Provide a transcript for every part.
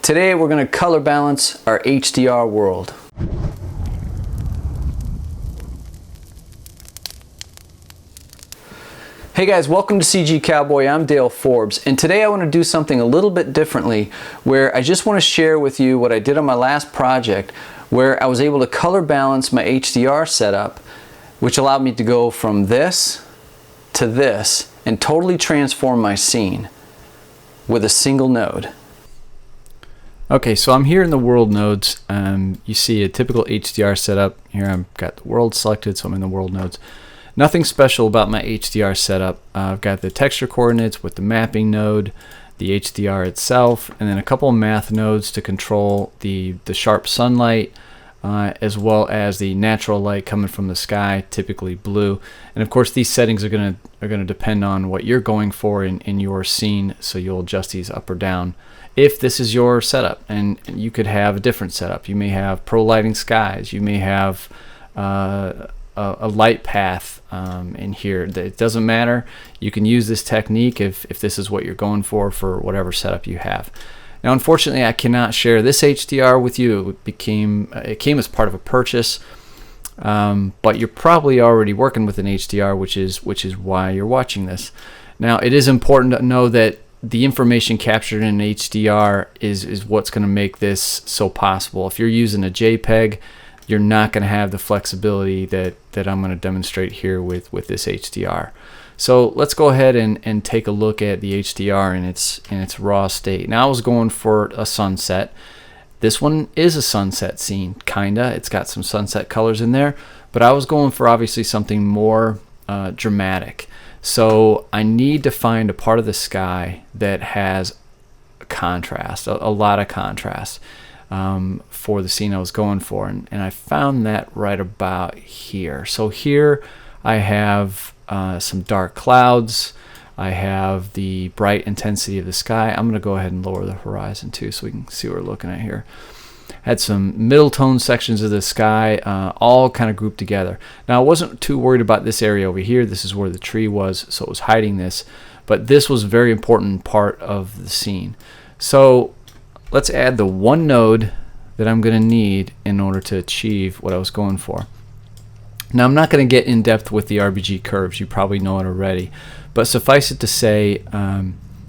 Today we're going to color balance our HDR world. Hey guys, welcome to CG Cowboy. I'm Dale Forbes, and today I want to do something a little bit differently, where I just want to share with you what I did on my last project, where I was able to color balance my HDR setup, which allowed me to go from this to this and totally transform my scene with a single node. Okay, so I'm here in the world nodes. You see a typical HDR setup. Here I've got the world selected, so I'm in the world nodes. Nothing special about my HDR setup. I've got the texture coordinates with the mapping node, the HDR itself, and then a couple of math nodes to control the sharp sunlight, as well as the natural light coming from the sky, typically blue. And of course, these settings are gonna depend on what you're going for in your scene, so you'll adjust these up or down if this is your setup. And you could have a different setup. You may have pro lighting skies. You may have a light path in here. It doesn't matter. You can use this technique if this is what you're going for whatever setup you have. Now, unfortunately, I cannot share this HDR with you. It came as part of a purchase, but you're probably already working with an HDR, which is why you're watching this. Now, it is important to know that the information captured in an HDR is what's going to make this so possible. If you're using a JPEG, you're not going to have the flexibility that I'm going to demonstrate here with this HDR. So let's go ahead and take a look at the HDR in its raw state. Now I was going for a sunset. This one is a sunset scene, kinda. It's got some sunset colors in there, but I was going for obviously something more dramatic. So I need to find a part of the sky that has contrast, a lot of contrast. For the scene I was going for, and I found that right about here. So here I have some dark clouds. I have the bright intensity of the sky. I'm going to go ahead and lower the horizon too, so we can see what we're looking at here. Had some middle tone sections of the sky, all kind of grouped together. Now I wasn't too worried about this area over here. This is where the tree was, so it was hiding this, but this was a very important part of the scene. So let's add the one node that I'm going to need in order to achieve what I was going for. Now, I'm not going to get in depth with the Rbg curves. You probably know it already, but suffice it to say,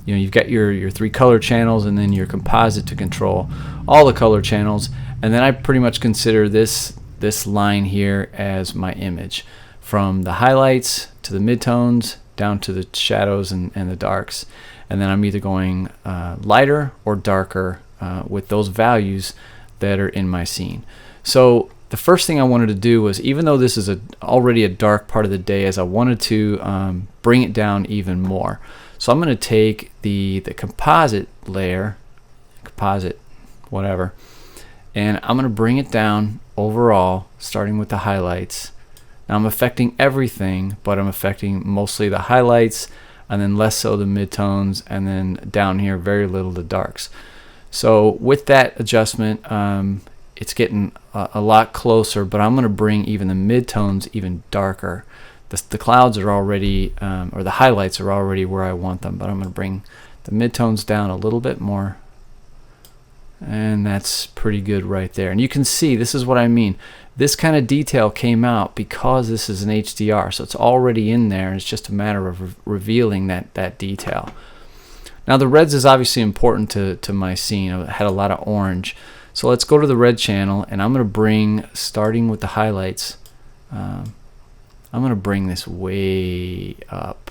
you've got your three color channels and then your composite to control all the color channels. And then I pretty much consider this line here as my image, from the highlights to the midtones down to the shadows and the darks. And then I'm either going lighter or darker with those values that are in my scene. So the first thing I wanted to do was, even though this is already a dark part of the day, is I wanted to bring it down even more. So I'm going to take the composite layer, whatever, and I'm going to bring it down overall, starting with the highlights. Now I'm affecting everything, but I'm affecting mostly the highlights, and then less so the midtones, and then down here very little the darks. So with that adjustment, it's getting a lot closer, but I'm going to bring even the midtones even darker. The clouds are already, or the highlights are already where I want them, but I'm going to bring the midtones down a little bit more. And that's pretty good right there. And you can see, this is what I mean. This kind of detail came out because this is an HDR, so it's already in there. It's just a matter of revealing that detail. Now the reds is obviously important to my scene. I had a lot of orange. So let's go to the red channel, and I'm going to bring, starting with the highlights, I'm going to bring this way up.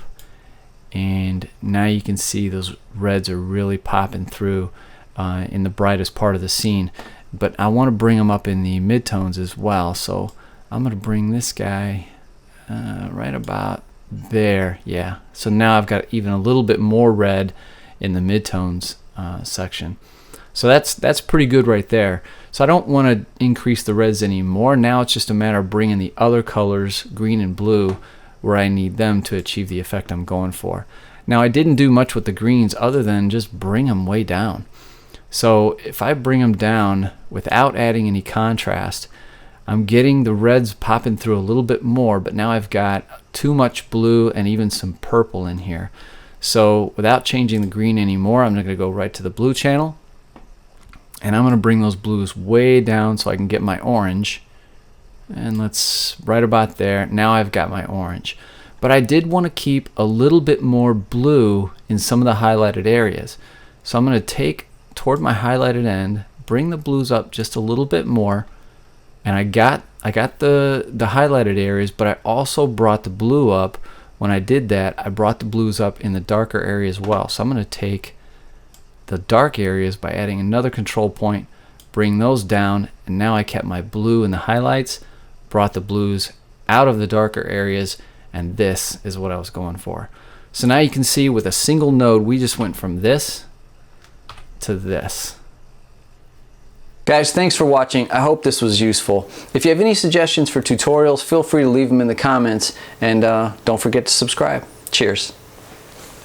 And now you can see those reds are really popping through in the brightest part of the scene. But I want to bring them up in the midtones as well. So I'm going to bring this guy right about there. Yeah. So now I've got even a little bit more red in the midtones section. So that's pretty good right there. So I don't want to increase the reds anymore. Now it's just a matter of bringing the other colors, green and blue, where I need them to achieve the effect I'm going for. Now I didn't do much with the greens other than just bring them way down. So if I bring them down without adding any contrast, I'm getting the reds popping through a little bit more, but now I've got too much blue and even some purple in here. So without changing the green anymore, I'm going to go right to the blue channel. And I'm going to bring those blues way down so I can get my orange. And let's right about there. Now I've got my orange. But I did want to keep a little bit more blue in some of the highlighted areas. So I'm going to take toward my highlighted end, bring the blues up just a little bit more. And I got the highlighted areas, but I also brought the blue up. When I did that, I brought the blues up in the darker area as well. So I'm going to take the dark areas by adding another control point, bring those down, and now I kept my blue in the highlights, brought the blues out of the darker areas, and this is what I was going for. So now you can see with a single node, we just went from this to this. Guys, thanks for watching. I hope this was useful. If you have any suggestions for tutorials, feel free to leave them in the comments, and don't forget to subscribe. Cheers.